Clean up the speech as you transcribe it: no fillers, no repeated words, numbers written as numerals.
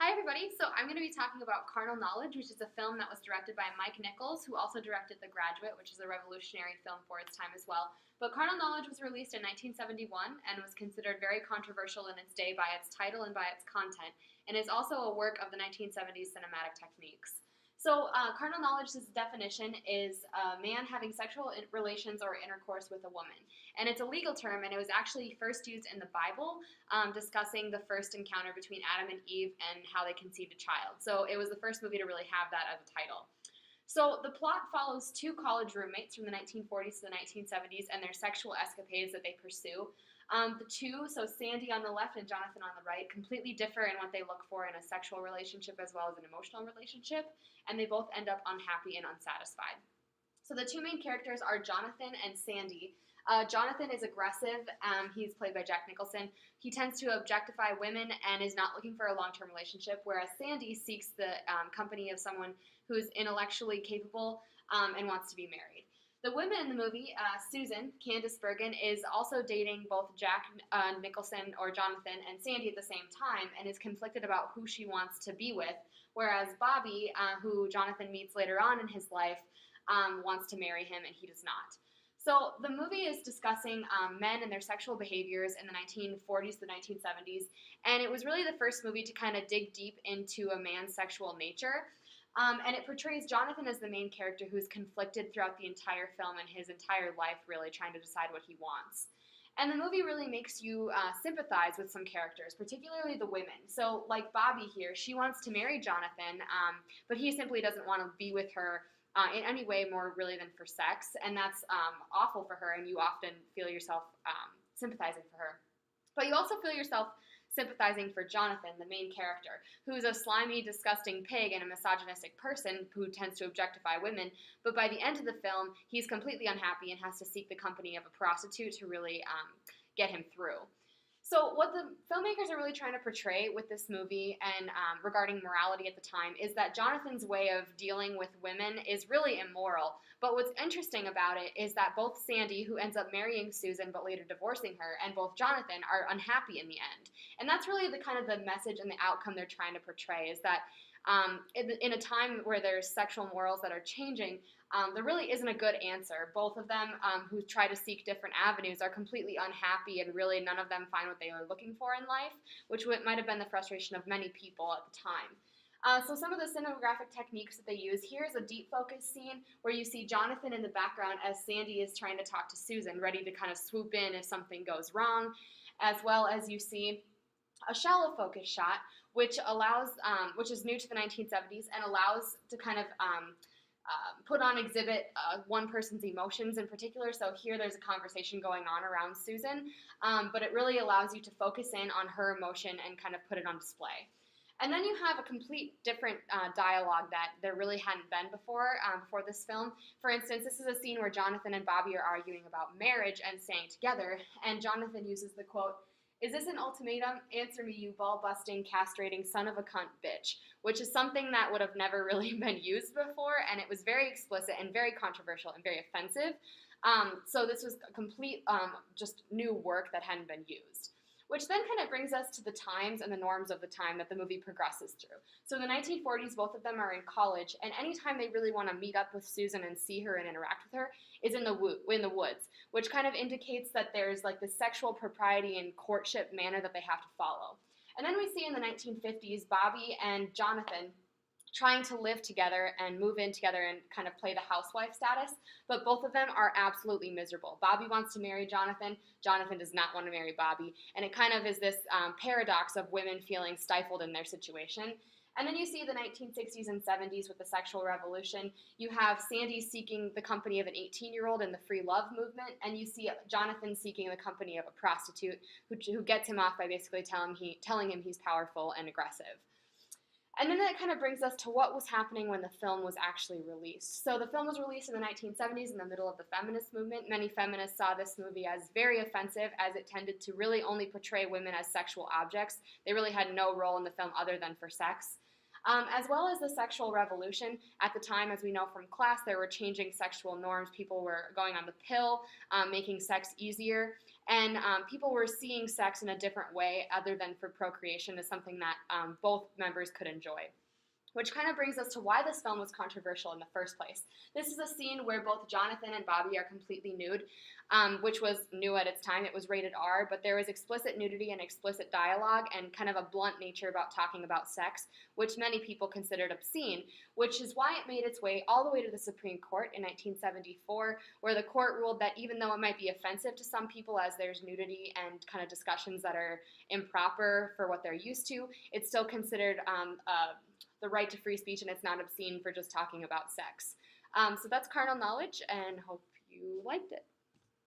Hi everybody, so I'm going to be talking about Carnal Knowledge, which is a film that was directed by Mike Nichols, who also directed The Graduate, which is a revolutionary film for its time as well. But Carnal Knowledge was released in 1971 and was considered very controversial in its day by its title and by its content, and is also a work of the 1970s cinematic techniques. So, carnal knowledge's definition is a man having sexual relations or intercourse with a woman. And it's a legal term, and it was actually first used in the Bible, discussing the first encounter between Adam and Eve and how they conceived a child. So, it was the first movie to really have that as a title. So the plot follows two college roommates from the 1940s to the 1970s and their sexual escapades that they pursue. The two, so Sandy on the left and Jonathan on the right, completely differ in what they look for in a sexual relationship as well as an emotional relationship, and they both end up unhappy and unsatisfied. So the two main characters are Jonathan and Sandy. Jonathan is aggressive. He's played by Jack Nicholson. He tends to objectify women and is not looking for a long-term relationship, whereas Sandy seeks the company of someone who is intellectually capable and wants to be married. The women in the movie, Susan, Candice Bergen, is also dating both Jack Nicholson or Jonathan and Sandy at the same time and is conflicted about who she wants to be with, whereas Bobby, who Jonathan meets later on in his life, wants to marry him and he does not. So the movie is discussing men and their sexual behaviors in the 1940s to the 1970s, and it was really the first movie to kind of dig deep into a man's sexual nature. And it portrays Jonathan as the main character who is conflicted throughout the entire film and his entire life, really trying to decide what he wants. And the movie really makes you sympathize with some characters, particularly the women. So, like Bobby here, she wants to marry Jonathan, but he simply doesn't want to be with her in any way more really than for sex, and that's awful for her, and you often feel yourself sympathizing for her. But you also feel yourself sympathizing for Jonathan, the main character, who's a slimy, disgusting pig and a misogynistic person who tends to objectify women, but by the end of the film, he's completely unhappy and has to seek the company of a prostitute to really get him through. So what the filmmakers are really trying to portray with this movie and regarding morality at the time is that Jonathan's way of dealing with women is really immoral. But what's interesting about it is that both Sandy, who ends up marrying Susan but later divorcing her, and both Jonathan are unhappy in the end. And that's really the kind of the message and the outcome they're trying to portray is that in a time where there's sexual morals that are changing, there really isn't a good answer. Both of them who try to seek different avenues are completely unhappy, and really none of them find what they are looking for in life, which might have been the frustration of many people at the time. So some of the cinematographic techniques that they use, here's a deep focus scene where you see Jonathan in the background as Sandy is trying to talk to Susan, ready to kind of swoop in if something goes wrong, as well as you see a shallow focus shot, which allows, which is new to the 1970s and allows to kind of put on exhibit one person's emotions in particular. So here there's a conversation going on around Susan, but it really allows you to focus in on her emotion and kind of put it on display. And then you have a complete different dialogue that there really hadn't been before this film. For instance, this is a scene where Jonathan and Bobby are arguing about marriage and staying together, and Jonathan uses the quote, "Is this an ultimatum? Answer me, you ball-busting, castrating son of a cunt bitch," which is something that would have never really been used before, and it was very explicit and very controversial and very offensive. So this was a complete just new work that hadn't been used. Which then kind of brings us to the times and the norms of the time that the movie progresses through. So in the 1940s, both of them are in college, and anytime they really want to meet up with Susan and see her and interact with her is in the woods, which kind of indicates that there's like the sexual propriety and courtship manner that they have to follow. And then we see in the 1950s Bobby and Jonathan trying to live together and move in together and kind of play the housewife status, but both of them are absolutely miserable. Bobby wants to marry Jonathan. Jonathan does not want to marry Bobby. And it kind of is this paradox of women feeling stifled in their situation. And then you see the 1960s and 70s with the sexual revolution. You have Sandy seeking the company of an 18-year-old in the free love movement, and you see Jonathan seeking the company of a prostitute who gets him off by basically telling him he's powerful and aggressive. And then that kind of brings us to what was happening when the film was actually released. So the film was released in the 1970s in the middle of the feminist movement. Many feminists saw this movie as very offensive, as it tended to really only portray women as sexual objects. They really had no role in the film other than for sex. as well as the sexual revolution. At the time, as we know from class, there were changing sexual norms. People were going on the pill, making sex easier, and people were seeing sex in a different way other than for procreation as something that both members could enjoy. Which kind of brings us to why this film was controversial in the first place. This is a scene where both Jonathan and Bobby are completely nude, which was new at its time. It was rated R, but there was explicit nudity and explicit dialogue and kind of a blunt nature about talking about sex, which many people considered obscene, which is why it made its way all the way to the Supreme Court in 1974, where the court ruled that even though it might be offensive to some people as there's nudity and kind of discussions that are improper for what they're used to, it's still considered the right to free speech, and it's not obscene for just talking about sex. So that's Carnal Knowledge, and hope you liked it.